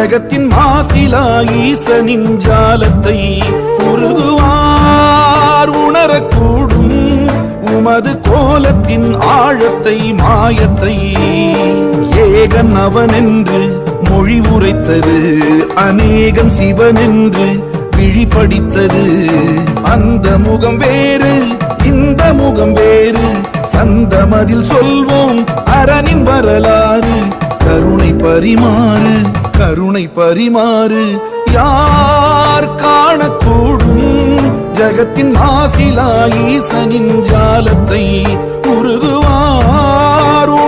ஜகத்தின் மாசிலா ஈசனின் ஜாலத்தை உருகுவார் உணரக்கூடும் உமது கோலத்தின் ஆழத்தை மாயத்தை. ஏகன் அவனென்று மொழி உரைத்தது அநேகம் சிவனென்று விழிபடித்தது. அந்த முகம் வேறு இந்த முகம் வேறு சந்தமதில் சொல்வோம் அரணின் வரலாறு. கருணை பரிமாறு கருணை பரிமாறு யார் காணக்கூடும் ஜகத்தின் மாசிலா ஈசனின் ஜாலத்தை உருகு